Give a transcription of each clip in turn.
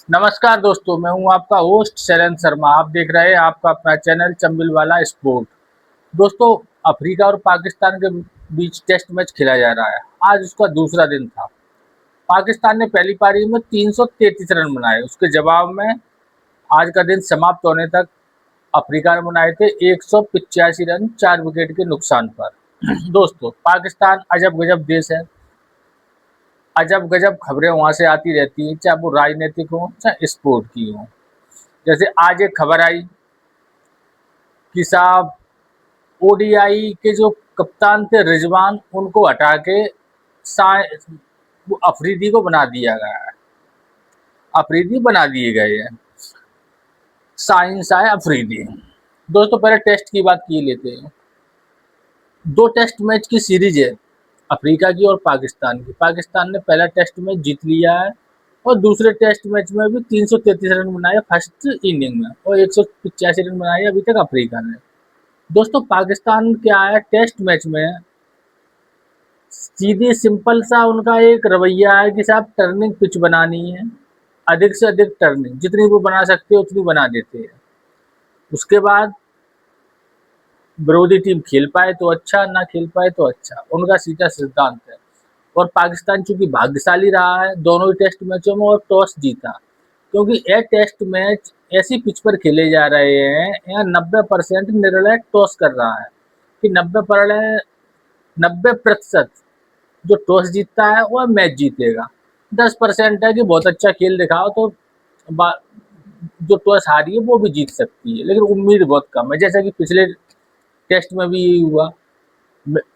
नमस्कार दोस्तों, मैं हूं आपका होस्ट शरण शर्मा। आप देख रहे हैं आपका अपना चैनल चंबिल वाला स्पोर्ट। दोस्तों, अफ्रीका और पाकिस्तान के बीच टेस्ट मैच खेला जा रहा है। आज उसका दूसरा दिन था। पाकिस्तान ने पहली पारी में 333 रन बनाए। उसके जवाब में आज का दिन समाप्त होने तक अफ्रीका ने बनाए थे 185 रन 4 विकेट के नुकसान पर। दोस्तों, पाकिस्तान अजब गजब देश है। अजब गजब खबरें वहां से आती रहती हैं, चाहे वो राजनीतिक हो चाहे स्पोर्ट की हो। जैसे आज एक खबर आई कि साहब ओडीआई के जो कप्तान थे रिजवान, उनको हटा के वो अफरीदी को बना दिया गया है। अफरीदी बना दिए गए हैं, साइंस आए अफरीदी। दोस्तों, पहले टेस्ट की बात की लेते हैं। 2 टेस्ट मैच की सीरीज है अफ्रीका की और पाकिस्तान की। पाकिस्तान ने पहला टेस्ट मैच जीत लिया है और दूसरे टेस्ट मैच में भी 333 रन बनाए फर्स्ट इनिंग में, और 185 रन बनाए अभी तक अफ्रीका ने। दोस्तों, पाकिस्तान क्या है, टेस्ट मैच में सीधी सिंपल सा उनका एक रवैया है कि साहब टर्निंग पिच बनानी है, अधिक से अधिक टर्निंग जितनी वो बना सकते हैं उतनी बना देते हैं। उसके बाद विरोधी टीम खेल पाए तो अच्छा, ना खेल पाए तो अच्छा, उनका सीधा सिद्धांत है। और पाकिस्तान चूंकि भाग्यशाली रहा है दोनों ही टेस्ट मैचों में और टॉस जीता, क्योंकि ये टेस्ट मैच ऐसी पिच पर खेले जा रहे हैं, यहाँ 90% निर्णय टॉस कर रहा है कि 90% जो टॉस जीतता है वह मैच जीतेगा। 10% है कि बहुत अच्छा खेल दिखाओ तो जो टॉस हारी है वो भी जीत सकती है, लेकिन उम्मीद बहुत कम है। जैसा कि पिछले टेस्ट में भी यही हुआ,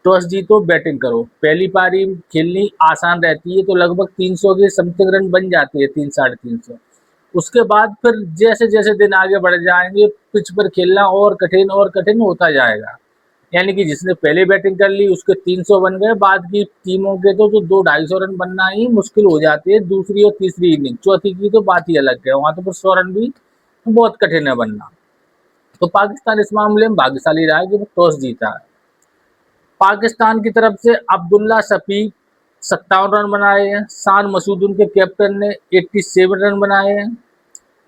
टॉस जीतो बैटिंग करो। पहली पारी खेलनी आसान रहती है तो लगभग 300 के समथिंग रन बन जाते हैं, 300-350। उसके बाद फिर जैसे जैसे दिन आगे बढ़ जाएंगे पिच पर खेलना और कठिन होता जाएगा। यानी कि जिसने पहले बैटिंग कर ली उसके 300 बन गए, बाद की टीमों के तो 200-250 रन बनना ही मुश्किल हो जाती है। दूसरी और तीसरी इनिंग, चौथी की तो बात ही अलग है, वहां तो फिर 100 रन भी बहुत कठिन है बनना। तो पाकिस्तान इस मामले में भाग्यशाली रहा है कि वो टॉस जीता है। पाकिस्तान की तरफ से अब्दुल्ला शफीक 57 रन बनाए हैं, शान मसूद उनके कैप्टन ने 87 रन बनाए हैं,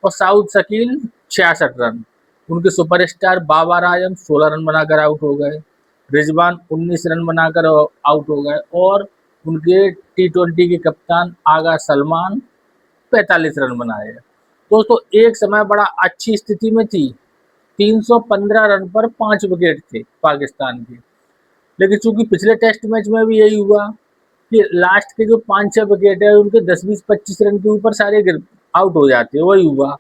और साउद शकील 66 रन। उनके सुपरस्टार बाबर आजम 16 रन बनाकर आउट हो गए, रिजवान 19 रन बनाकर आउट हो गए, और उनके T20 के कप्तान आगा सलमान 45 रन बनाए। दोस्तों, एक समय बड़ा अच्छी स्थिति में थी, 315 रन पर 5 विकेट थे पाकिस्तान के। लेकिन चूंकि पिछले टेस्ट मैच में भी यही हुआ कि लास्ट के जो 5-6 विकेट है उनके 10-20-25 रन के ऊपर सारे आउट हो जाते हैं। वही हुआ,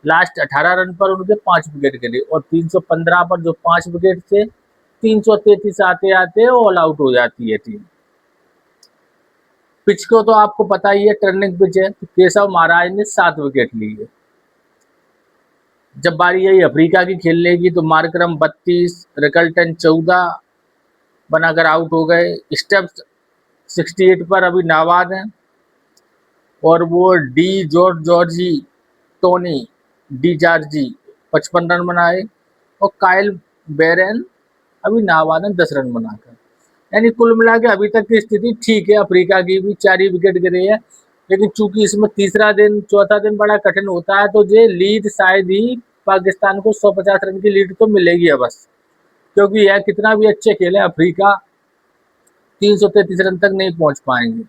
लास्ट 18 रन पर उनके 5 विकेट गिरे, और 315 पर जो 5 विकेट थे, 333 आते आते ऑल आउट हो जाती है टीम। पिच को तो आपको पता ही है, टर्निंग पिच है, तो केशव महाराज ने 7 विकेट लिए। जब बारी आई अफ्रीका की खेलने की तो मार्करम 32, रिकल्टन 14 बनाकर आउट हो गए। स्टेप्स 68 पर अभी नाबाद हैं, और वो de Zorzi Tony de Zorzi 55 run बनाए, और काइल बेरेन अभी नाबाद हैं 10 रन बनाकर। यानी कुल मिला के अभी तक की स्थिति ठीक है। अफ्रीका की भी 4 ही विकेट गिरे हैं, लेकिन चूंकि इसमें तीसरा दिन चौथा दिन बड़ा कठिन होता है तो ये लीड शायद ही पाकिस्तान को 150 रन की लीड तो मिलेगी है बस, क्योंकि यह कितना भी अच्छे खेले अफ्रीका 333 रन तक नहीं पहुंच पाएंगे,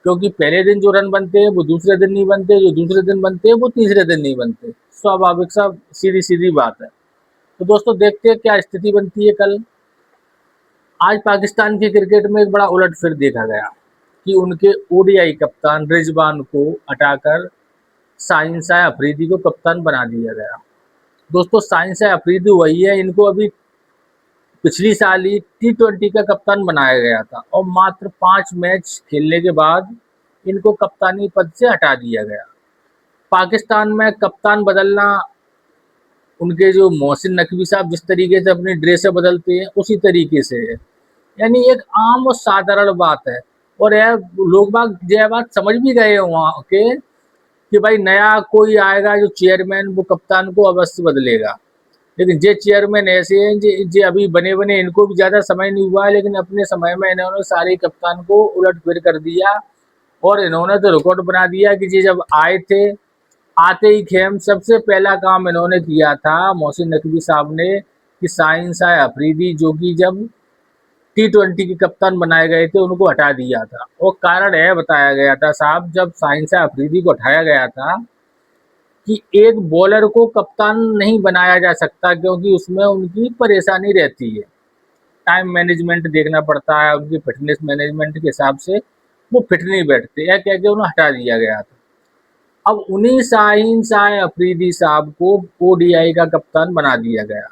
क्योंकि पहले दिन जो रन बनते हैं वो दूसरे दिन नहीं बनते, जो दूसरे दिन बनते हैं वो तीसरे दिन नहीं बनते। स्वाभाविक सा सीधी सीधी बात है। तो दोस्तों, देखते हैं क्या स्थिति बनती है कल। आज पाकिस्तान के क्रिकेट में एक बड़ा उलटफेर देखा गया कि उनके ओडीआई कप्तान रिजवान को हटाकर साइंसा अफरीदी को कप्तान बना दिया गया। दोस्तों, साइंसा अफरीदी वही है, इनको अभी पिछली साल ही T20 का कप्तान बनाया गया था, और मात्र 5 मैच खेलने के बाद इनको कप्तानी पद से हटा दिया गया। पाकिस्तान में कप्तान बदलना, उनके जो मोहसिन नकवी साहब जिस तरीके से अपनी ड्रेसें बदलते हैं उसी तरीके से है। यानी एक आम और साधारण बात है, और यह लोग बाग यह बात समझ भी गए हैं वहाँ के कि भाई नया कोई आएगा जो चेयरमैन, वो कप्तान को अवश्य बदलेगा। लेकिन जे चेयरमैन ऐसे हैं जे अभी बने बने, इनको भी ज़्यादा समय नहीं हुआ है, लेकिन अपने समय में इन्होंने सारे कप्तान को उलट फिर कर दिया, और इन्होंने तो रिकॉर्ड बना दिया कि जी जब आए थे आते ही खेम सबसे पहला काम इन्होंने किया था मोहसिन नकवी साहब ने कि शाहीन शाह अफरीदी जो कि जब T20 के कप्तान बनाए गए थे उनको हटा दिया था। और कारण यह बताया गया था साहब, जब शाहीन शाह अफरीदी को हटाया गया था कि एक बॉलर को कप्तान नहीं बनाया जा सकता क्योंकि उसमें उनकी परेशानी रहती है, टाइम मैनेजमेंट देखना पड़ता है, उनकी फिटनेस मैनेजमेंट के हिसाब से वो फिट नहीं बैठते, यह कह के उन्हें हटा दिया गया था। अब उन्हीं शाहीन शाह अफरीदी साहब को ओडीआई का कप्तान बना दिया गया।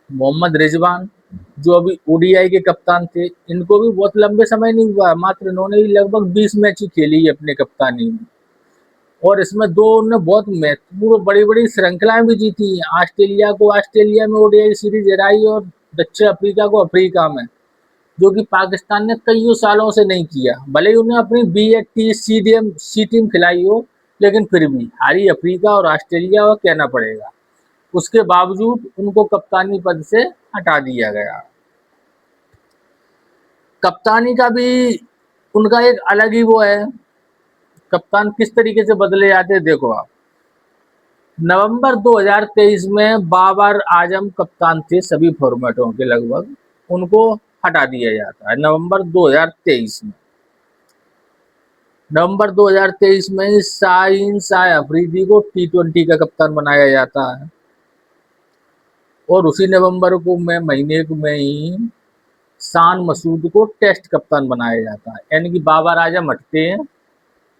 मोहम्मद रिजवान जो अभी ओडीआई के कप्तान थे, इनको भी बहुत लंबे समय नहीं हुआ, मात्र इन्होंने ही लगभग 20 मैच ही खेली है अपने कप्तानी में, और इसमें दो उन्होंने बहुत महत्वपूर्ण बड़ी बड़ी श्रृंखलाएं भी जीती हैं। ऑस्ट्रेलिया को ऑस्ट्रेलिया में ओडीआई सीरीज हराई और दक्षिण अफ्रीका को अफ्रीका में, जो कि पाकिस्तान ने कई सालों से नहीं किया। भले ही उन्हें अपनी सी टीम खिलाई हो, लेकिन फिर भी हारी अफ्रीका और ऑस्ट्रेलिया और कहना पड़ेगा। उसके बावजूद उनको कप्तानी पद से हटा दिया गया। कप्तानी का भी उनका एक अलग ही वो है, कप्तान किस तरीके से बदले जाते हैं देखो आप। नवंबर 2023 में बाबर आजम कप्तान थे सभी फॉर्मेटों के लगभग, उनको हटा दिया जाता है नवंबर 2023 में। नवंबर 2023 में शाहीन शाह अफरीदी को T20 का कप्तान बनाया जाता है, और उसी नवंबर को महीने में ही शान मसूद को टेस्ट कप्तान बनाया जाता है। यानी कि बाबर आजम हटते हैं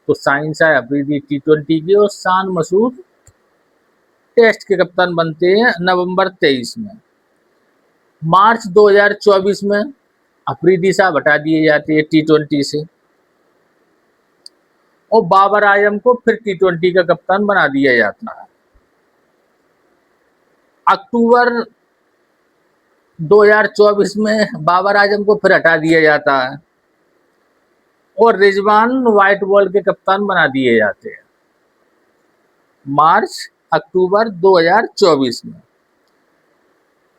तो शाहीन शाह अफरीदी T20 के और शान मसूद टेस्ट के कप्तान बनते हैं नवंबर 23 में। मार्च 2024 में अफरीदी साहब हटा दिए जाते हैं T20 से, और बाबर आजम को फिर T20 का कप्तान बना दिया जाता है। अक्टूबर 2024 में बाबर आजम को फिर हटा दिया जाता है और रिजवान व्हाइट बॉल के कप्तान बना दिए जाते हैं मार्च अक्टूबर 2024 में।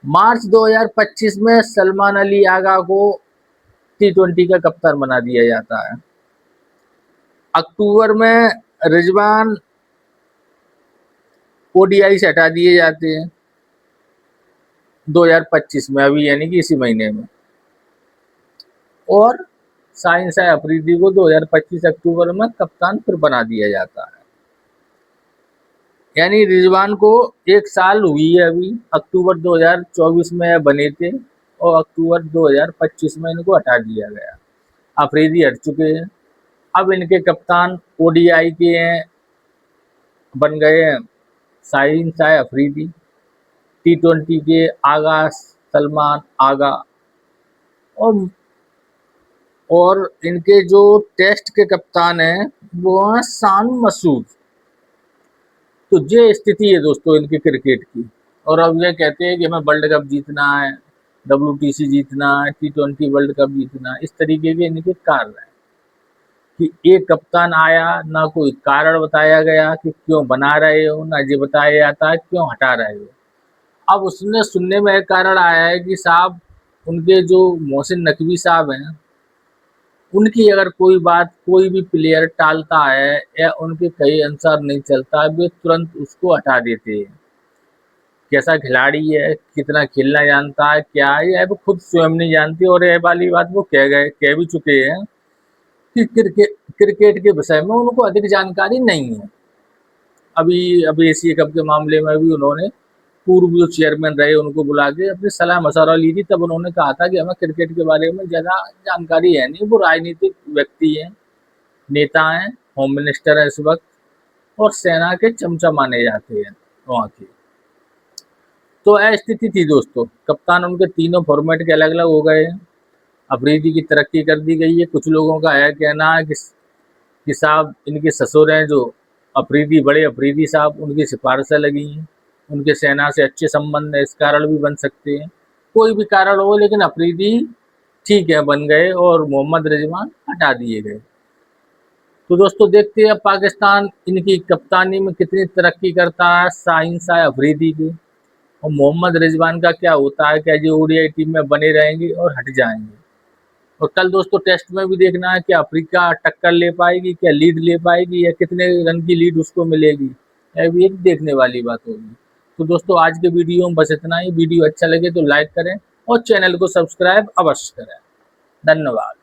मार्च 2025 में सलमान अली आगा को T20 का कप्तान बना दिया जाता है। अक्टूबर में रिजवान ओडीआई से हटा दिए जाते हैं 2025 में, अभी यानी कि इसी महीने में, और शाहीन शाह अफरीदी को 2025 अक्टूबर में कप्तान फिर बना दिया जाता है। यानी रिजवान को 1 साल हुई है अभी, अक्टूबर 2024 में बने थे और अक्टूबर 2025 में इनको हटा दिया गया। अफरीदी हट चुके हैं, अब इनके कप्तान ओडीआई के हैं, बन गए हैं शाहीन शाह अफरीदी, T20 के आगा सलमान आगा, और इनके जो टेस्ट के कप्तान हैं वो हैं शान मसूद। तो ये स्थिति है दोस्तों इनके क्रिकेट की। और अब ये कहते हैं कि हमें वर्ल्ड कप जीतना है, WTC जीतना है, T20 वर्ल्ड कप जीतना है। इस तरीके के इनके कारण हैं कि एक कप्तान आया, ना कोई कारण बताया गया कि क्यों बना रहे हो, ना ये बताया जाता है क्यों हटा रहे हो। अब उसने सुनने में एक कारण आया है कि साहब उनके जो मोहसिन नकवी साहब हैं, उनकी अगर कोई बात कोई भी प्लेयर टालता है या उनके कई अनुसार नहीं चलता, वे तुरंत उसको हटा देते हैं। कैसा खिलाड़ी है, कितना खेलना जानता है, क्या है, यह वो खुद स्वयं नहीं जानते। और यह वाली बात वो कह भी चुके हैं कि क्रिकेट के विषय में उनको अधिक जानकारी नहीं है। अभी एशिया कप के मामले में भी उन्होंने पूर्व जो चेयरमैन रहे उनको बुला के अपनी सलाह मशवरा ली थी, तब उन्होंने कहा था कि हमें क्रिकेट के बारे में ज़्यादा जानकारी है नहीं। वो राजनीतिक व्यक्ति हैं, नेता हैं, होम मिनिस्टर हैं इस वक्त, और सेना के चमचा माने जाते हैं वहाँ के। तो यह स्थिति थी दोस्तों, कप्तान उनके तीनों फॉर्मेट के अलग अलग हो गए हैं। अफरीदी की तरक्की कर दी गई है। कुछ लोगों का है कहना है कि साहब इनके ससुर हैं जो अफरीदी, बड़े अफरीदी साहब, उनकी सिफारिशें लगी हैं, उनके सेना से अच्छे संबंध है, इस कारण भी बन सकते हैं। कोई भी कारण हो, लेकिन अफरीदी ठीक है बन गए और मोहम्मद रिजवान हटा दिए गए। तो दोस्तों देखते हैं अब पाकिस्तान इनकी कप्तानी में कितनी तरक्की करता है शाहीन शाह अफरीदी की, और मोहम्मद रिजवान का क्या होता है, क्या ये ओडीआई टीम में बने रहेंगे और हट जाएंगे। और कल दोस्तों टेस्ट में भी देखना है कि अफ्रीका टक्कर ले पाएगी, क्या लीड ले पाएगी, या कितने रन की लीड उसको मिलेगी। यह भी एक देखने वाली बात होगी। तो दोस्तों आज के वीडियो में बस इतना ही। वीडियो अच्छा लगे तो लाइक करें और चैनल को सब्सक्राइब अवश्य करें। धन्यवाद।